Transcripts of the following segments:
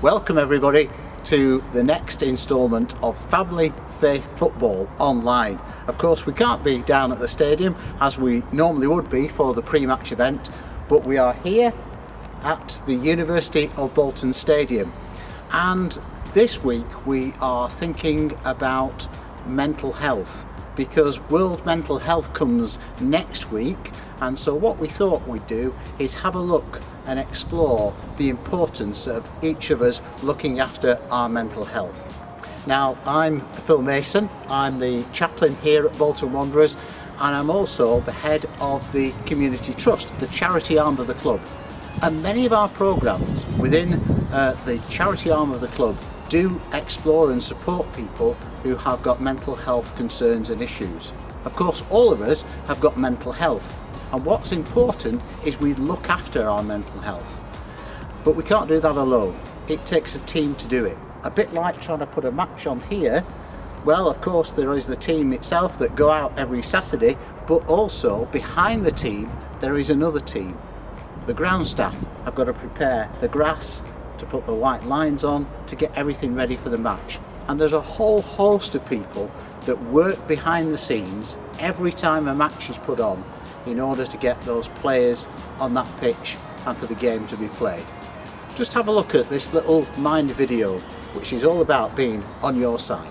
Welcome everybody to the next instalment of Family Faith Football online. Of course we can't be down at the stadium as we normally would be for the pre-match event, but we are here at the University of Bolton Stadium, and this week we are thinking about mental health because World Mental Health comes next week, and so what we thought we'd do is have a look and explore the importance of each of us looking after our mental health. Now, I'm Phil Mason, I'm the chaplain here at Bolton Wanderers, and I'm also the head of the Community Trust, the charity arm of the club. And many of our programmes within the charity arm of the club do explore and support people who have got mental health concerns and issues. Of course, all of us have got mental health, and what's important is we look after our mental health. But we can't do that alone. It takes a team to do it. A bit like trying to put a match on here. Well, of course, there is the team itself that go out every Saturday, but also behind the team there is another team. The ground staff have got to prepare the grass, to put the white lines on, to get everything ready for the match. And there's a whole host of people that work behind the scenes every time a match is put on in order to get those players on that pitch and for the game to be played. Just have a look at this little Mind video, which is all about being on your side.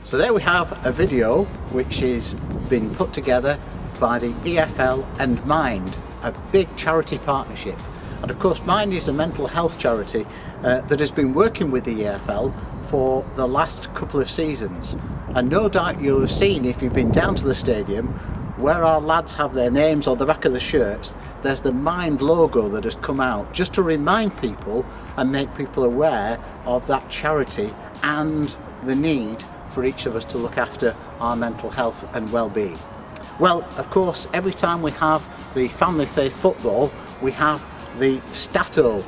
So there we have a video which is been put together by the EFL and Mind, a big charity partnership. And of course Mind is a mental health charity that has been working with the EFL for the last couple of seasons. And no doubt you'll have seen, if you've been down to the stadium, where our lads have their names on the back of the shirts, there's the Mind logo that has come out just to remind people and make people aware of that charity and the need for each of us to look after our mental health and well-being. Well, of course, every time we have the Family Faith Football, we have the Stato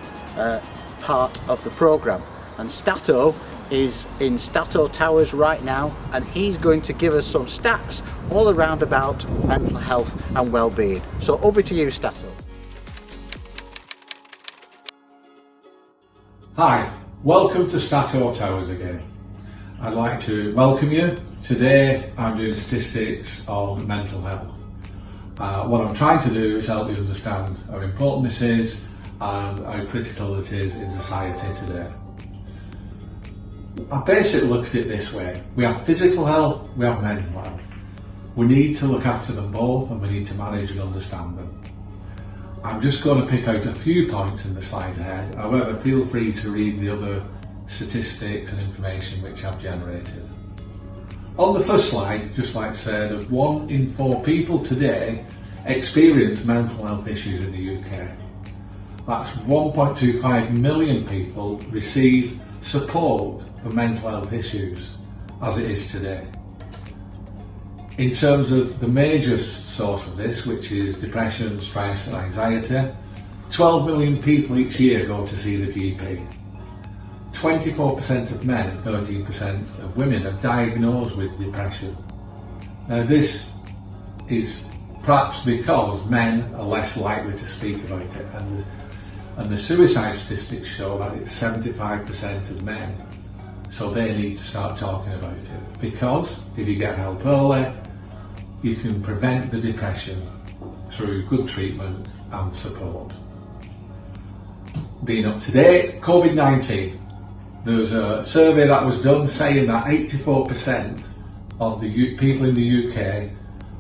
part of the programme, and Stato is in Stato Towers right now, and he's going to give us some stats all around about mental health and well-being. So over to you, Stato. Hi, welcome to Stato Towers again. I'd like to welcome you. Today I'm doing statistics on mental health. What I'm trying to do is help you understand how important this is and how critical it is in society today. I basically look at it this way. We have physical health, we have mental health. We need to look after them both, and we need to manage and understand them. I'm just going to pick out a few points in the slides ahead. However, feel free to read the other statistics and information which I've generated. On the first slide, just like I said, that 1 in 4 people today experience mental health issues in the UK. That's 1.25 million people receive support for mental health issues as it is today. In terms of the major source of this, which is depression, stress and anxiety, 12 million people each year go to see the GP. 24% of men and 13% of women are diagnosed with depression. Now this is perhaps because men are less likely to speak about it, and the suicide statistics show that it's 75% of men, so they need to start talking about it, because if you get help early you can prevent the depression through good treatment and support. Being up to date, COVID-19. There was a survey that was done saying that 84% of the people in the UK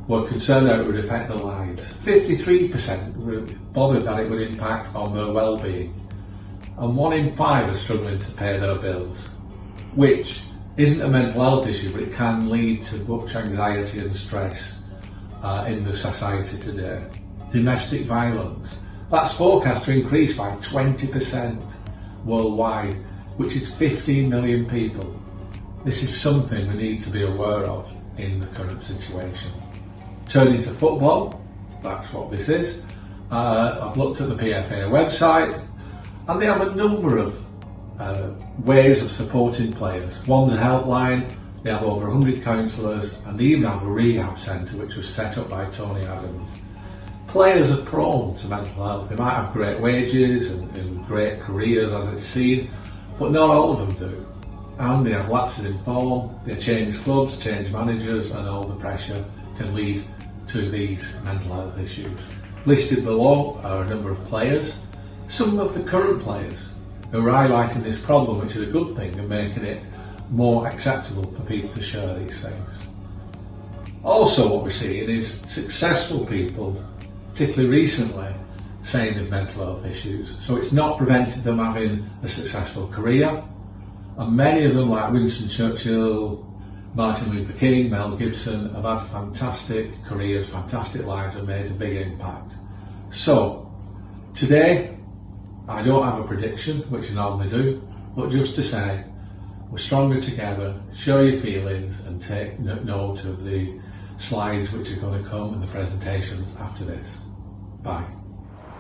were concerned that it would affect their lives. 53% were bothered that it would impact on their well-being. And 1 in 5 are struggling to pay their bills, which isn't a mental health issue, but it can lead to much anxiety and stress in the society today. Domestic violence, that's forecast to increase by 20% worldwide, which is 15 million people. This is something we need to be aware of in the current situation. Turning to football, that's what this is. I've looked at the PFA website, and they have a number of ways of supporting players. One's a helpline, they have over 100 counsellors, and they even have a rehab centre which was set up by Tony Adams. Players are prone to mental health. They might have great wages and great careers as it's seen, but not all of them do. And they have lapses in form, they change clubs, change managers, and all the pressure can lead to these mental health issues. Listed below are a number of players, some of the current players who are highlighting this problem, which is a good thing and making it more acceptable for people to share these things. Also what we're seeing is successful people, particularly recently, saying they've mental health issues. So it's not prevented them having a successful career. And many of them, like Winston Churchill, Martin Luther King, Mel Gibson, have had fantastic careers, fantastic lives, and made a big impact. So today, I don't have a prediction, which I normally do, but just to say, we're stronger together, show your feelings, and take note of the slides which are going to come and the presentations after this. Bye.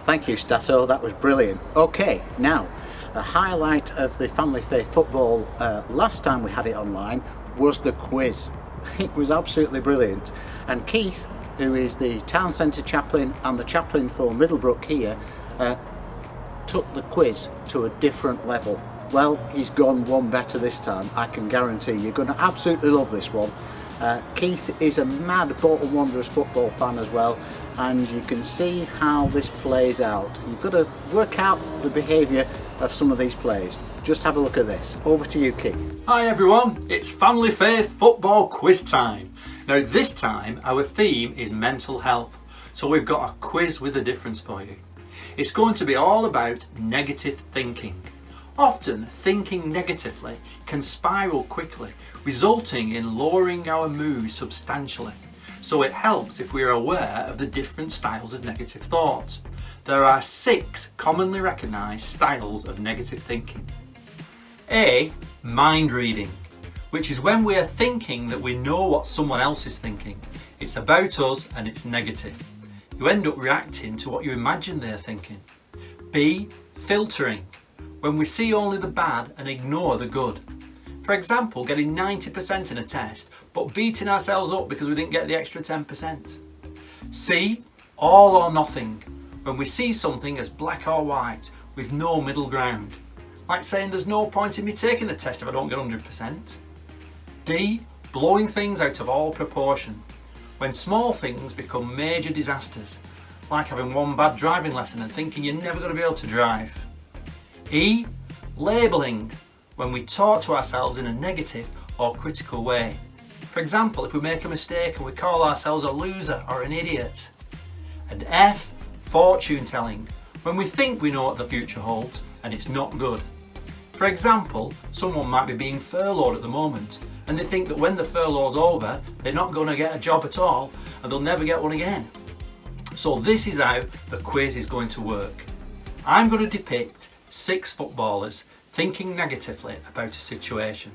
Thank you, Stato, that was brilliant. Okay, now, a highlight of the Family Faith Football last time we had it online was the quiz. It was absolutely brilliant. And Keith, who is the town centre chaplain and the chaplain for Middlebrook here, took the quiz to a different level. Well, he's gone one better this time, I can guarantee. You're going to absolutely love this one. Keith is a mad Bolton Wanderers football fan as well, and you can see how this plays out. You've got to work out the behaviour of some of these players. Just have a look at this. Over to you, Keith. Hi everyone, it's Family Faith Football Quiz time. Now this time our theme is mental health, so we've got a quiz with a difference for you. It's going to be all about negative thinking. Often thinking negatively can spiral quickly, resulting in lowering our mood substantially. So it helps if we are aware of the different styles of negative thought. There are 6 commonly recognised styles of negative thinking. A. Mind reading, which is when we are thinking that we know what someone else is thinking. It's about us and it's negative. You end up reacting to what you imagine they're thinking. B. Filtering, when we see only the bad and ignore the good. For example, getting 90% in a test, but beating ourselves up because we didn't get the extra 10%. C. All or nothing, when we see something as black or white with no middle ground. Like saying there's no point in me taking the test if I don't get 100%. D. Blowing things out of all proportion, when small things become major disasters, like having one bad driving lesson and thinking you're never going to be able to drive. E. Labelling, when we talk to ourselves in a negative or critical way. For example, if we make a mistake and we call ourselves a loser or an idiot. And F. Fortune telling, when we think we know what the future holds and it's not good. For example, someone might be being furloughed at the moment and they think that when the furlough's over, they're not going to get a job at all and they'll never get one again. So this is how the quiz is going to work. I'm going to depict 6 footballers thinking negatively about a situation.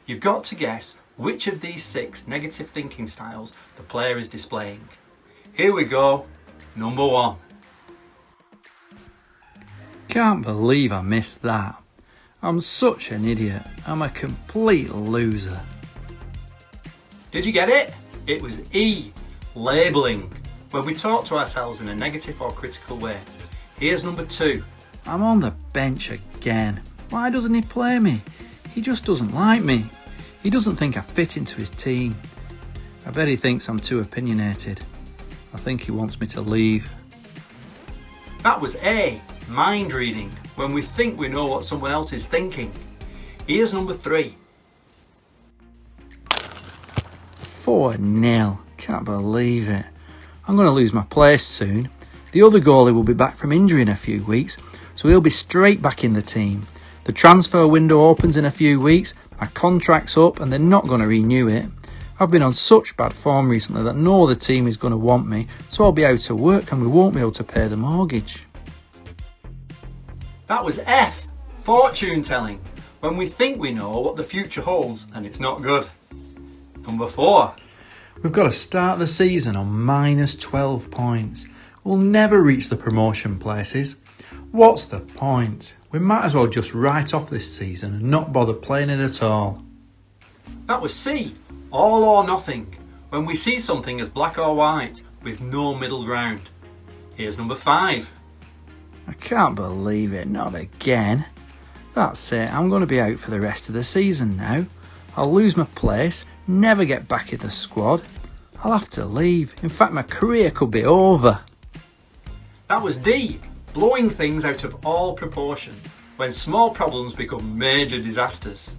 You've got to guess which of these 6 negative thinking styles the player is displaying. Here we go, number 1. Can't believe I missed that. I'm such an idiot. I'm a complete loser. Did you get it? It was E. Labelling, when we talk to ourselves in a negative or critical way. Here's number 2. I'm on the bench again. Why doesn't he play me? He just doesn't like me. He doesn't think I fit into his team. I bet he thinks I'm too opinionated. I think he wants me to leave. That was A. Mind reading, when we think we know what someone else is thinking. Here's number 3. 4-0. Can't believe it. I'm going to lose my place soon. The other goalie will be back from injury in a few weeks, so he'll be straight back in the team. The transfer window opens in a few weeks, my contract's up and they're not going to renew it. I've been on such bad form recently that no other team is going to want me, so I'll be out of work and we won't be able to pay the mortgage. That was F, fortune telling, when we think we know what the future holds and it's not good. Number 4. We've got to start the season on minus 12 points. We'll never reach the promotion places. What's the point? We might as well just write off this season and not bother playing it at all. That was C, all or nothing, when we see something as black or white with no middle ground. Here's number 5. I can't believe it, not again. That's it, I'm going to be out for the rest of the season now. I'll lose my place, never get back in the squad. I'll have to leave. In fact, my career could be over. That was D, blowing things out of all proportion when small problems become major disasters.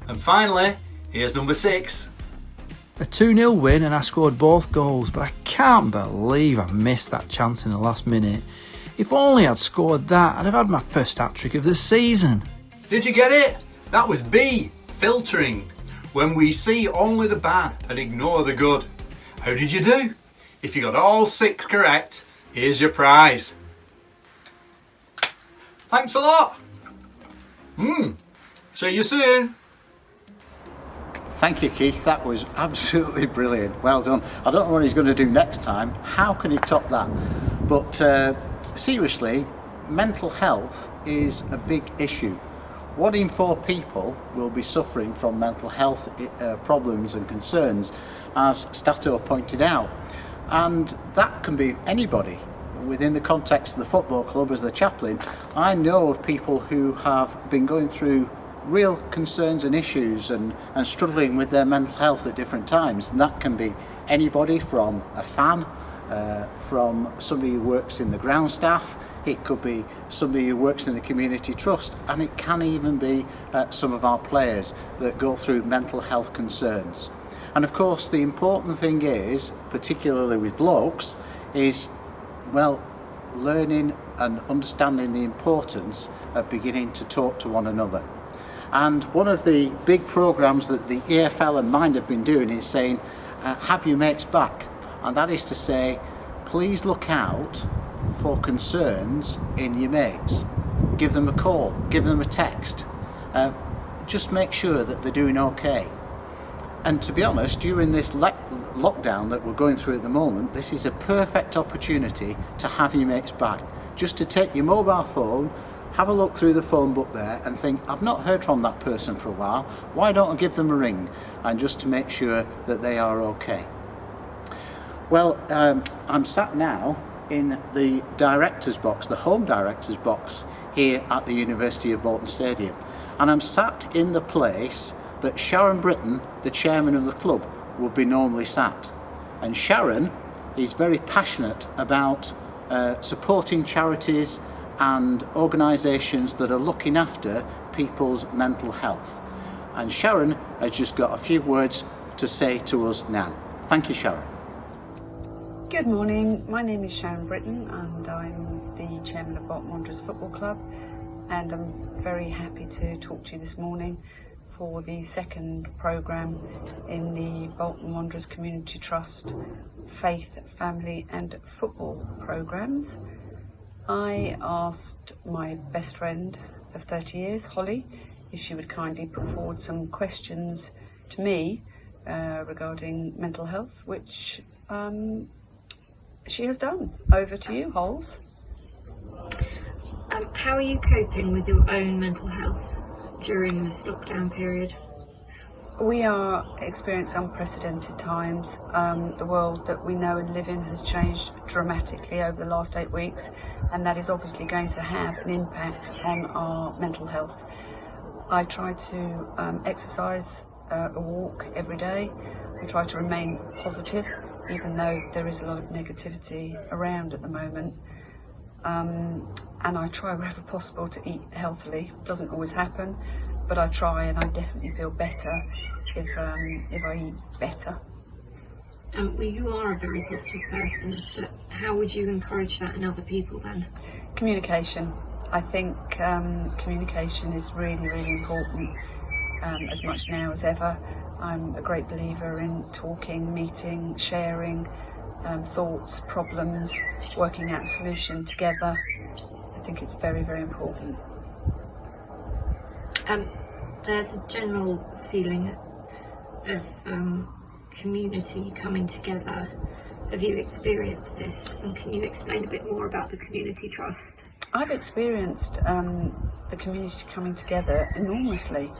And finally, here's number 6. A 2-0 win and I scored both goals, but I can't believe I missed that chance in the last minute. If only I'd scored that, I'd have had my first hat-trick of the season. Did you get it? That was B, filtering, when we see only the bad and ignore the good. How did you do? If you got all 6 correct, here's your prize. Thanks a lot. See you soon. Thank you, Keith. That was absolutely brilliant. Well done. I don't know what he's going to do next time. How can he top that? But seriously, mental health is a big issue. 1 in 4 people will be suffering from mental health problems and concerns, as Stato pointed out. And that can be anybody. Within the context of the football club, as the chaplain, I know of people who have been going through real concerns and issues and struggling with their mental health at different times. And that can be anybody from a fan, from somebody who works in the ground staff, it could be somebody who works in the community trust, and it can even be some of our players that go through mental health concerns. And of course the important thing is, particularly with blokes, is learning and understanding the importance of beginning to talk to one another. And one of the big programs that the EFL and Mind have been doing is saying, have your mates back. And that is to say, please look out for concerns in your mates. Give them a call, give them a text. Just make sure that they're doing okay. And to be honest, during this lockdown that we're going through at the moment, this is a perfect opportunity to have your mates back. Just to take your mobile phone, have a look through the phone book there and think, I've not heard from that person for a while, why don't I give them a ring? And just to make sure that they are okay. Well, I'm sat now in the director's box, the home director's box here at the University of Bolton Stadium. And I'm sat in the place that Sharon Britton, the chairman of the club, would be normally sat. And Sharon is very passionate about supporting charities and organisations that are looking after people's mental health. And Sharon has just got a few words to say to us now. Thank you, Sharon. Good morning, my name is Sharon Britton and I'm the chairman of Bolton Wanderers Football Club, and I'm very happy to talk to you this morning for the second programme in the Bolton Wanderers Community Trust Faith, Family and Football programmes. I asked my best friend of 30 years, Holly, if she would kindly put forward some questions to me regarding mental health, which she has done. Over to you, Holes. How are you coping with your own mental health during this lockdown period? We are experiencing unprecedented times. The world that we know and live in has changed dramatically over the last 8 weeks, and that is obviously going to have an impact on our mental health. I try to exercise a walk every day. I try to remain positive, even though there is a lot of negativity around at the moment. And I try wherever possible to eat healthily. It doesn't always happen, but I try, and I definitely feel better if I eat better. Well, you are a very positive person, but how would you encourage that in other people then? Communication. I think communication is really, really important, as much now as ever. I'm a great believer in talking, meeting, sharing thoughts, problems, working out a solution together. I think it's very, very important. There's a general feeling of community coming together. Have you experienced this, and can you explain a bit more about the community trust? I've experienced the community coming together enormously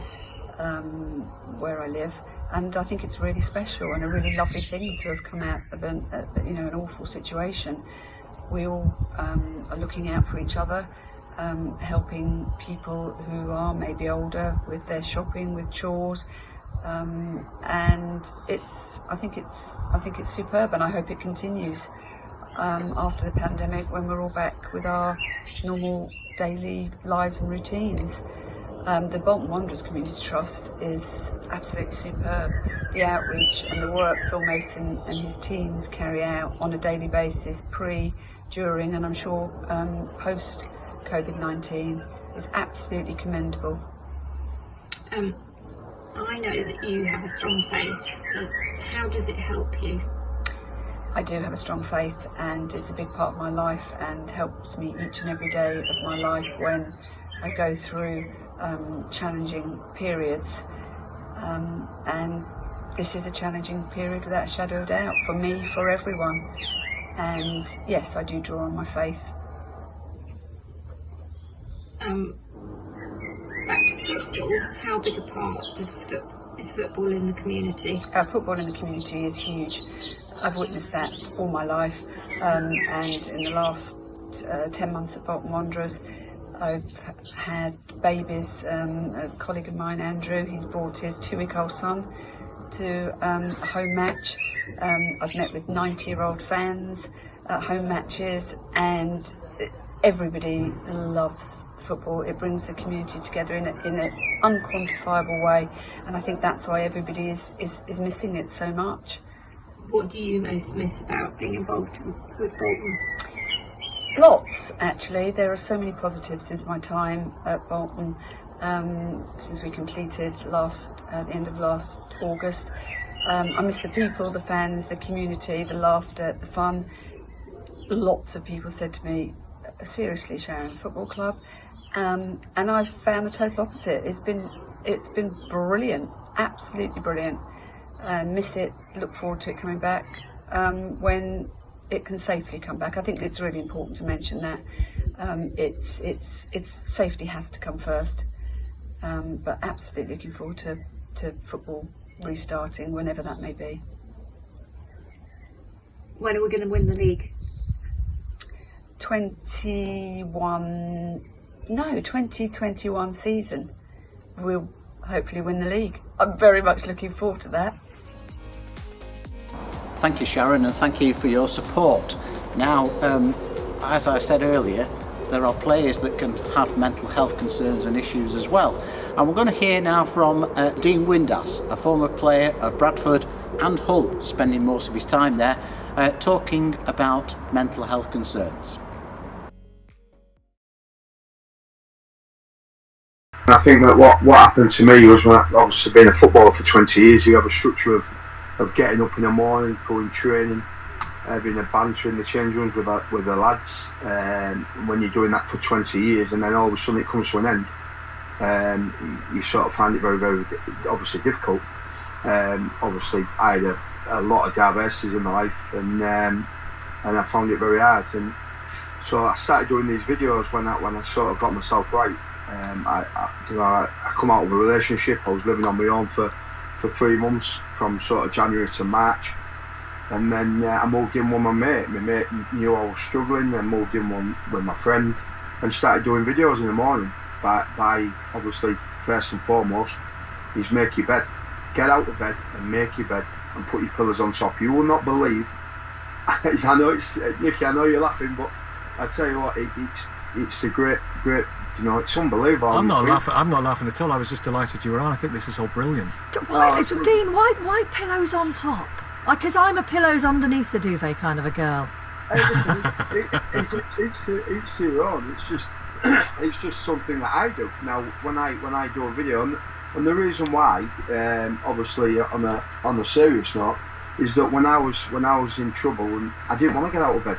where I live, and I think it's really special and a really lovely thing to have come out of an awful situation. We all are looking out for each other, helping people who are maybe older with their shopping, with chores, and I think it's superb, and I hope it continues after the pandemic, when we're all back with our normal daily lives and routines. The Bolton Wanderers Community Trust is absolutely superb. The outreach and the work Phil Mason and his teams carry out on a daily basis, pre, during, and I'm sure post COVID-19, is absolutely commendable. I know that you have a strong faith, but how does it help you? I do have a strong faith, and it's a big part of my life and helps me each and every day of my life when I go through challenging periods. And this is a challenging period without a shadow of doubt, for me, for everyone. And yes, I do draw on my faith. Back to football, how big a part is football in the community? Football in the community is huge. I've witnessed that all my life, and in the last 10 months at Bolton Wanderers, I've had babies. A colleague of mine, Andrew, he's brought his 2-week-old son to a home match. I've met with 90-year-old fans at home matches, and everybody loves football. It brings the community together in an unquantifiable way, and I think that's why everybody is missing it so much. What do you most miss about being involved with Bolton? Lots, actually. There are so many positives since my time at Bolton, since we completed the end of last August. I miss the people, the fans, the community, the laughter, the fun. Lots of people said to me, seriously, Sharon, football club? And I've found the total opposite. It's been brilliant, absolutely brilliant. Miss it, look forward to it coming back when it can safely come back. I think it's really important to mention that. It's safety has to come first, but absolutely looking forward to football restarting whenever that may be. When are we going to win the league? 2021 season, we'll hopefully win the league. I'm very much looking forward to that. Thank you, Sharon, and thank you for your support. Now, as I said earlier, there are players that can have mental health concerns and issues as well. And we're going to hear now from Dean Windass, a former player of Bradford and Hull, spending most of his time there, talking about mental health concerns. I think that what happened to me was, when obviously being a footballer for 20 years, you have a structure of getting up in the morning, going training, having a banter in the change rooms with the lads. When you're doing that for 20 years, and then all of a sudden it comes to an end, you sort of find it very, very obviously difficult. Obviously, I had a lot of diversities in my life, and I found it very hard. And so I started doing these videos when I sort of got myself right. I come out of a relationship. I was living on my own for 3 months, from sort of January to March, and then I moved in with my mate. My mate knew I was struggling, and moved in with my friend, and started doing videos in the morning. By obviously, first and foremost, is make your bed. Get out of bed and make your bed, and put your pillows on top. You will not believe. I know it's Nicky. I know you're laughing, but I tell you what, it's a great, it's unbelievable. I'm not laughing at all. I was just delighted you were on. I think this is all brilliant. Dean, why pillows on top? Because I'm a pillows underneath the duvet kind of a girl. Hey, listen, each to your own. It's just something that I do. Now, when I do a video, and the reason why, obviously on a serious note, is that when I was in trouble and I didn't want to get out of bed.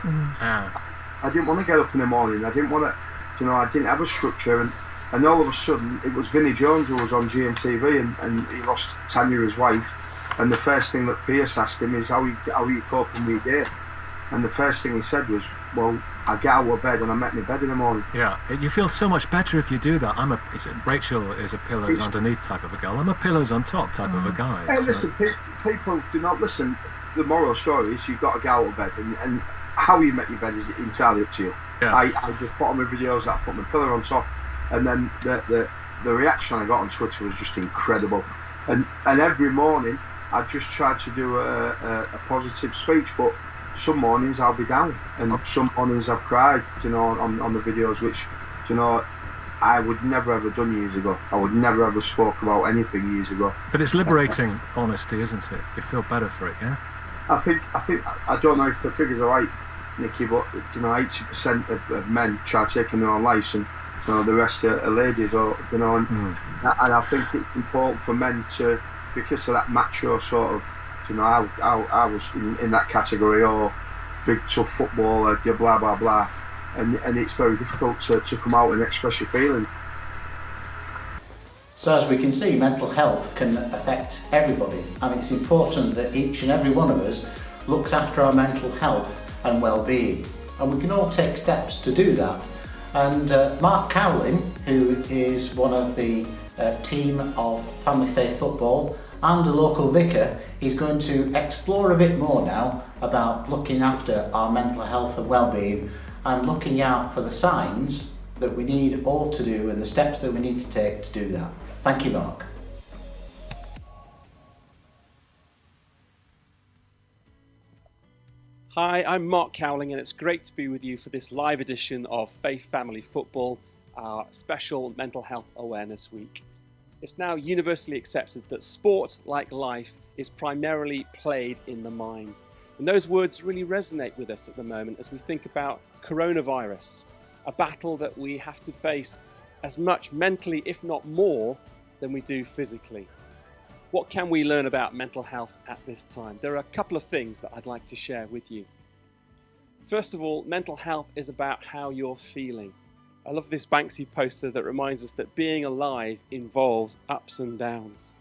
I didn't want to get up in the morning. I didn't want to, I didn't have a structure, and all of a sudden it was Vinnie Jones who was on GMTV, and he lost Tanya, his wife, and the first thing that Pierce asked him is how are you coping with your day, and the first thing he said was, well, I get out of bed and I make my bed in the morning. Yeah, you feel so much better if you do that. Rachel is a pillows underneath type of a girl. I'm a pillows on top type of a guy. Hey, listen, people do not listen. The moral story is you've got to get out of bed, and how you make your bed is entirely up to you. Yeah. I just put on my videos that I put my pillow on top, and then the reaction I got on Twitter was just incredible. And every morning I just tried to do a positive speech, but some mornings I'll be down, and some mornings I've cried, on the videos, which, I would never ever done years ago. I would never ever spoke about anything years ago. But it's liberating honesty, isn't it? You feel better for it, yeah? I think I don't know if the figures are right, Nicky, but 80% of men try taking their own lives, and the rest are ladies, and I think it's important for men to, because of that macho sort of, I was in that category, or big tough footballer, blah blah blah, and it's very difficult to come out and express your feelings. So as we can see, mental health can affect everybody, and it's important that each and every one of us looks after our mental health and well-being, and we can all take steps to do that. And Mark Cowling, who is one of the team of Family Faith Football and a local vicar, is going to explore a bit more now about looking after our mental health and well-being, and looking out for the signs that we need all to do and the steps that we need to take to do that. Thank you, Mark. Hi, I'm Mark Cowling, and it's great to be with you for this live edition of Faith Family Football, our special Mental Health Awareness Week. It's now universally accepted that sport, like life, is primarily played in the mind. And those words really resonate with us at the moment as we think about coronavirus, a battle that we have to face as much mentally, if not more, than we do physically. What can we learn about mental health at this time? There are a couple of things that I'd like to share with you. First of all, mental health is about how you're feeling. I love this Banksy poster that reminds us that being alive involves ups and downs.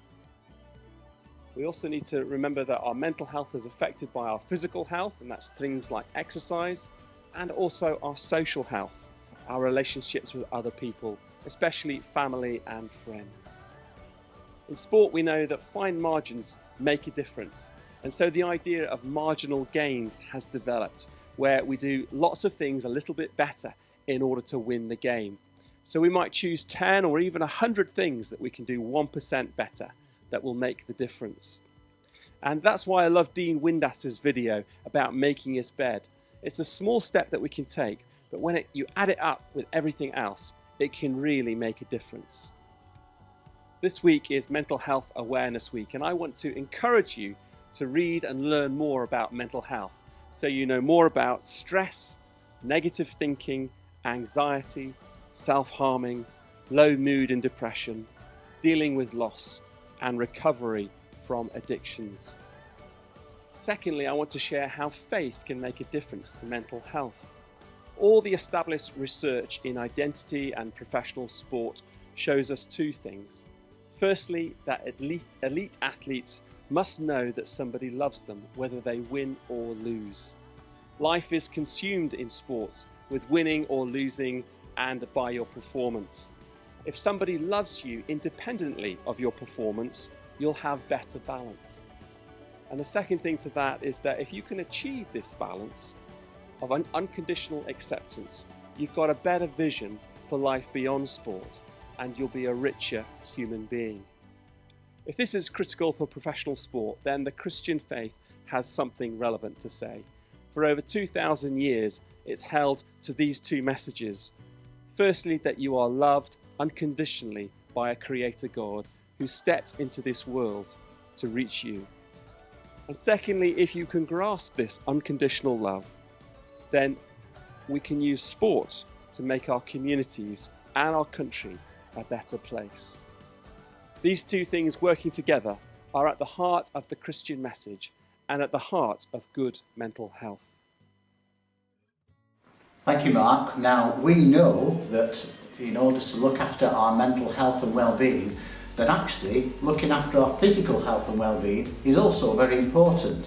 We also need to remember that our mental health is affected by our physical health, and that's things like exercise, and also our social health, our relationships with other people, especially family and friends. In sport, we know that fine margins make a difference, and so the idea of marginal gains has developed, where we do lots of things a little bit better in order to win the game. So we might choose 10 or even 100 things that we can do 1% better that will make the difference. And that's why I love Dean Windas's video about making his bed. It's a small step that we can take, but when you add it up with everything else, it can really make a difference. This week is Mental Health Awareness Week, and I want to encourage you to read and learn more about mental health, so you know more about stress, negative thinking, anxiety, self-harming, low mood and depression, dealing with loss, and recovery from addictions. Secondly, I want to share how faith can make a difference to mental health. All the established research in identity and professional sport shows us two things. Firstly, that elite athletes must know that somebody loves them, whether they win or lose. Life is consumed in sports with winning or losing and by your performance. If somebody loves you independently of your performance, you'll have better balance. And the second thing to that is that if you can achieve this balance of unconditional acceptance, you've got a better vision for life beyond sport, and you'll be a richer human being. If this is critical for professional sport, then the Christian faith has something relevant to say. For over 2,000 years, it's held to these two messages: Firstly, that you are loved unconditionally by a creator God who stepped into this world to reach you. And secondly, if you can grasp this unconditional love, then we can use sport to make our communities and our country a better place. These two things working together are at the heart of the Christian message and at the heart of good mental health. Thank you, Mark. Now, we know that in order to look after our mental health and well-being, that actually looking after our physical health and well-being is also very important.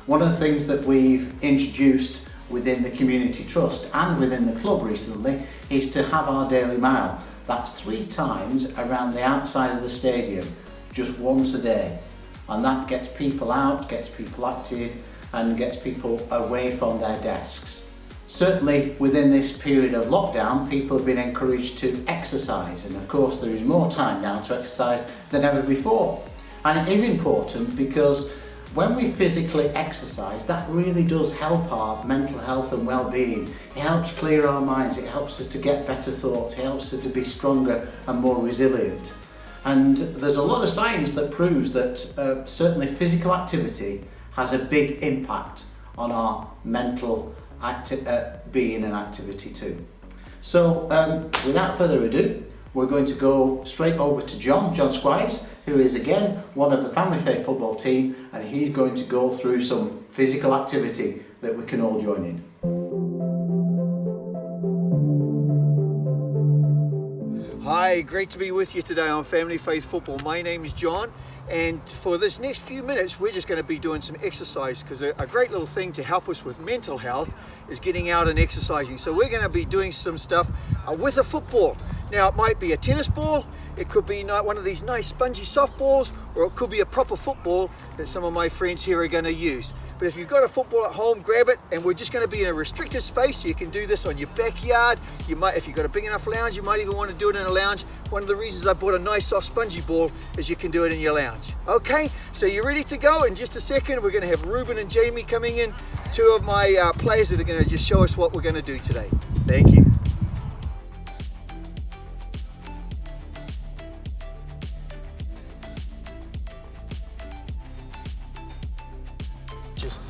One of the things that we've introduced within the Community Trust and within the club recently is to have our daily mile. That's 3 times around the outside of the stadium, just once a day. And that gets people out, gets people active and gets people away from their desks. Certainly within this period of lockdown, people have been encouraged to exercise, and of course there is more time now to exercise than ever before. And it is important because when we physically exercise, that really does help our mental health and well-being. It helps clear our minds, it helps us to get better thoughts, it helps us to be stronger and more resilient. And there's a lot of science that proves that certainly physical activity has a big impact on our mental being and activity too. So without further ado, we're going to go straight over to John Squires, who is again one of the Family Faith football team, and he's going to go through some physical activity that we can all join in. Hi, great to be with you today on Family Faith Football. My name is John, and for this next few minutes we're just going to be doing some exercise, because a great little thing to help us with mental health is getting out and exercising. So we're going to be doing some stuff with a football. Now, it might be a tennis ball, it could be one of these nice spongy softballs, or it could be a proper football that some of my friends here are going to use. But if you've got a football at home, grab it, and we're just going to be in a restricted space, so you can do this on your backyard. You might, if you've got a big enough lounge, you might even want to do it in a lounge. One of the reasons I bought a nice soft spongy ball is you can do it in your lounge. Okay, so you're ready to go. In just a second, we're going to have Ruben and Jamie coming in, 2 of my players that are going to just show us what we're going to do today. Thank you.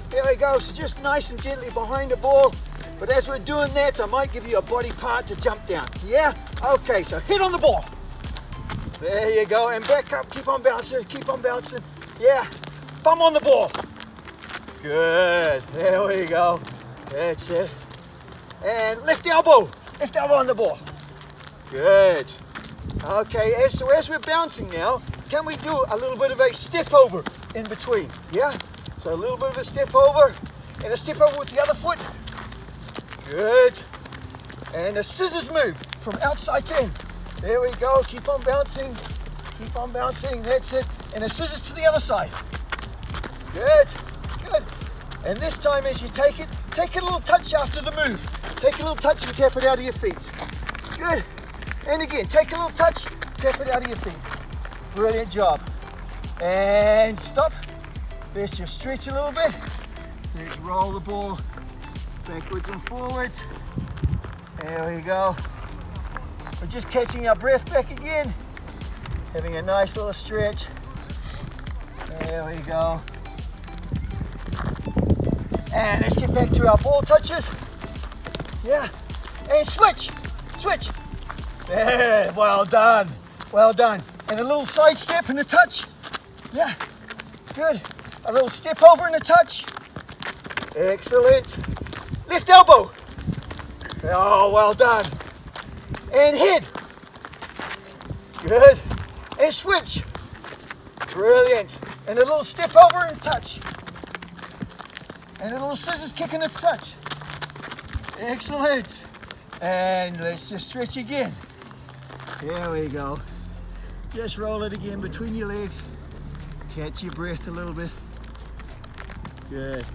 There we go, so just nice and gently behind the ball. But as we're doing that, I might give you a body part to jump down. Yeah? Okay, so hit on the ball. There you go, and back up, keep on bouncing, keep on bouncing. Yeah, bum on the ball. Good, there we go. That's it. And left elbow on the ball. Good. Okay, so as we're bouncing now, can we do a little bit of a step over in between? Yeah? So a little bit of a step over, and a step over with the other foot. Good. And a scissors move from outside to in. There we go, keep on bouncing, that's it. And a scissors to the other side. Good, good. And this time as you take it a little touch after the move. Take a little touch and tap it out of your feet. Good. And again, take a little touch, tap it out of your feet. Brilliant job. And stop. Let's just stretch a little bit. Let's roll the ball backwards and forwards. There we go. We're just catching our breath back again. Having a nice little stretch. There we go. And let's get back to our ball touches. Yeah. And switch. There, well done. And a little side step and a touch. Yeah, good. A little step over and a touch. Excellent. Left elbow. Oh, well done. And head. Good. And switch. Brilliant. And a little step over and touch. And a little scissors kick and a touch. Excellent. And let's just stretch again. There we go. Just roll it again between your legs. Catch your breath a little bit. Good.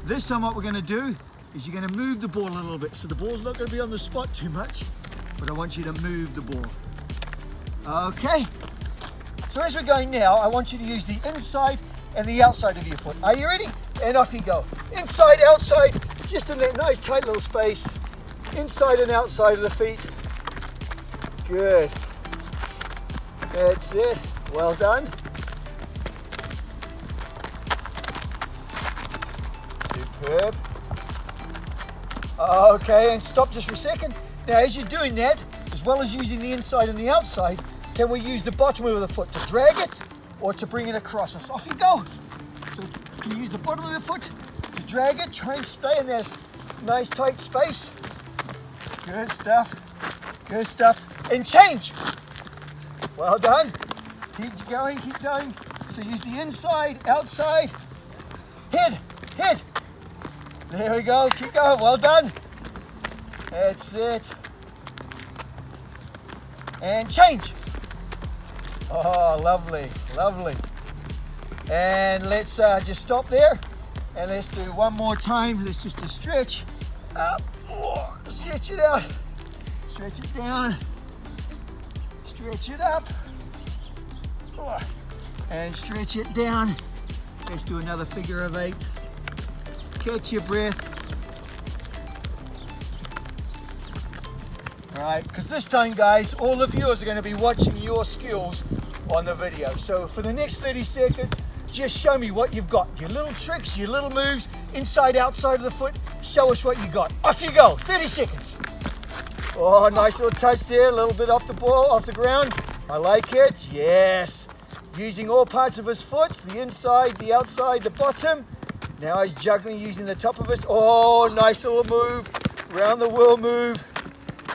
This time what we're going to do is you're going to move the ball a little bit. So the ball's not going to be on the spot too much, but I want you to move the ball. Okay. So as we're going now, I want you to use the inside and the outside of your foot. Are you ready? And off you go. Inside, outside, just in that nice tight little space. Inside and outside of the feet. Good. That's it. Well done. Superb. Okay, and stop just for a second. Now, as you're doing that, as well as using the inside and the outside, can we use the bottom of the foot to drag it or to bring it across us? Off you go. So you can use the bottom of the foot to drag it, try and stay in this nice tight space. Good stuff. Good stuff. And change. Well done. Keep going, keep going. So use the inside, outside. Hit, hit. There we go, keep going, well done. That's it. And change. Oh, lovely, lovely. And let's just stop there. And let's do one more time. Let's just stretch up. Oh, stretch it out. Stretch it down. Stretch it up. Oh, and stretch it down. Let's do another figure of 8. Catch your breath. All right, because this time, guys, all the viewers are going to be watching your skills on the video. So for the next 30 seconds, just show me what you've got. Your little tricks, your little moves, inside, outside of the foot. Show us what you got. Off you go, 30 seconds. Oh, nice little touch there, a little bit off the ball, off the ground. I like it, yes. Using all parts of his foot, the inside, the outside, the bottom. Now he's juggling using the top of his. Oh, nice little move. Round the wheel move.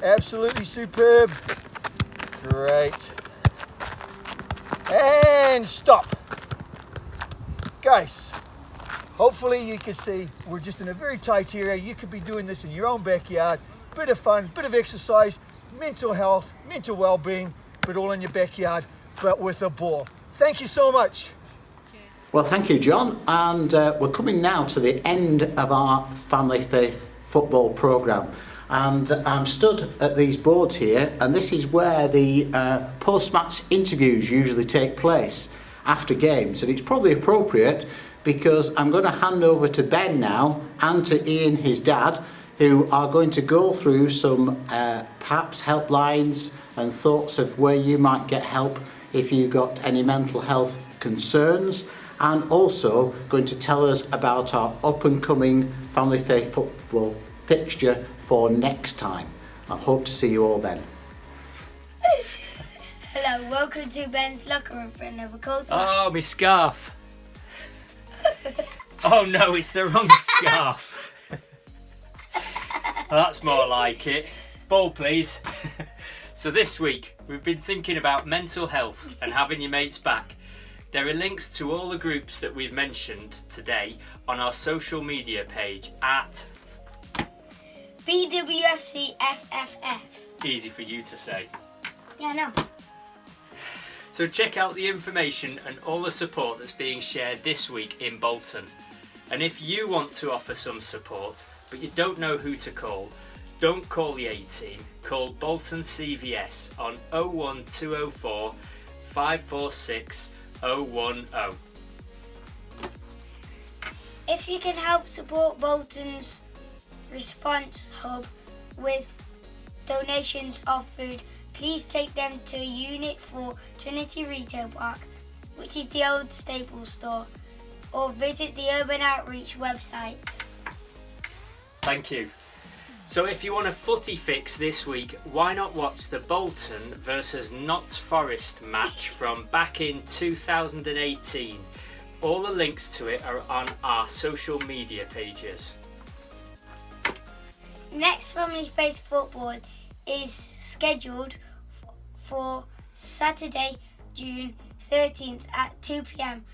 Absolutely superb. Great. And stop. Guys, hopefully you can see we're just in a very tight area. You could be doing this in your own backyard. Bit of fun, bit of exercise, mental health, mental well-being, but all in your backyard, but with a ball. Thank you so much. Well, thank you, John. And we're coming now to the end of our Family Faith football programme. And I'm stood at these boards here, and this is where the post-match interviews usually take place after games. And it's probably appropriate because I'm going to hand over to Ben now and to Ian, his dad, who are going to go through some perhaps helplines and thoughts of where you might get help if you've got any mental health concerns, and also going to tell us about our up-and-coming Family Faith football fixture for next time. I hope to see you all then. Hello, welcome to Ben's locker room for another call. Oh, my scarf. Oh no, it's the wrong scarf. That's more like it. Ball, please. So this week, we've been thinking about mental health and having your mates back. There are links to all the groups that we've mentioned today on our social media page at BWFCFFF. Easy for you to say. Yeah, I know. So check out the information and all the support that's being shared this week in Bolton. And if you want to offer some support, but you don't know who to call, don't call the A-team, call Bolton CVS on 01204 546 010. If you can help support Bolton's response hub with donations of food, please take them to Unit 4 Trinity Retail Park, which is the old Staples store, or visit the Urban Outreach website. Thank you. So if you want a footy fix this week, why not watch the Bolton versus Notts Forest match from back in 2018. All the links to it are on our social media pages. Next Family Faith football is scheduled for Saturday, June 13th at 2 p.m.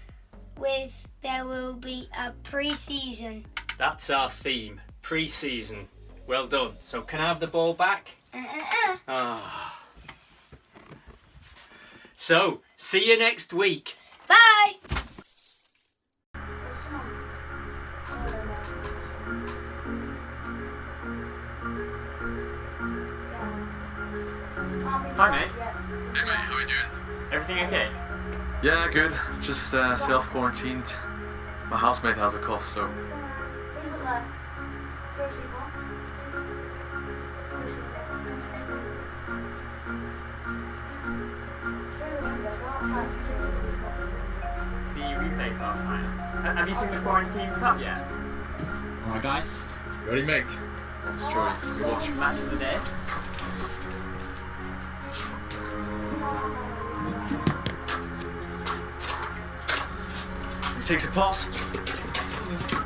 There will be a pre-season. That's our theme, pre-season. Well done. So can I have the ball back? Ah. So, see you next week. Bye! Hi mate. Hey mate, how are you doing? Everything okay? Yeah, good. Just self-quarantined. My housemate has a cough, so... Have you seen the Quarantine Cup yet? Alright guys, ready mate? I'll destroy you. You watch. Match of the day. He takes a pass.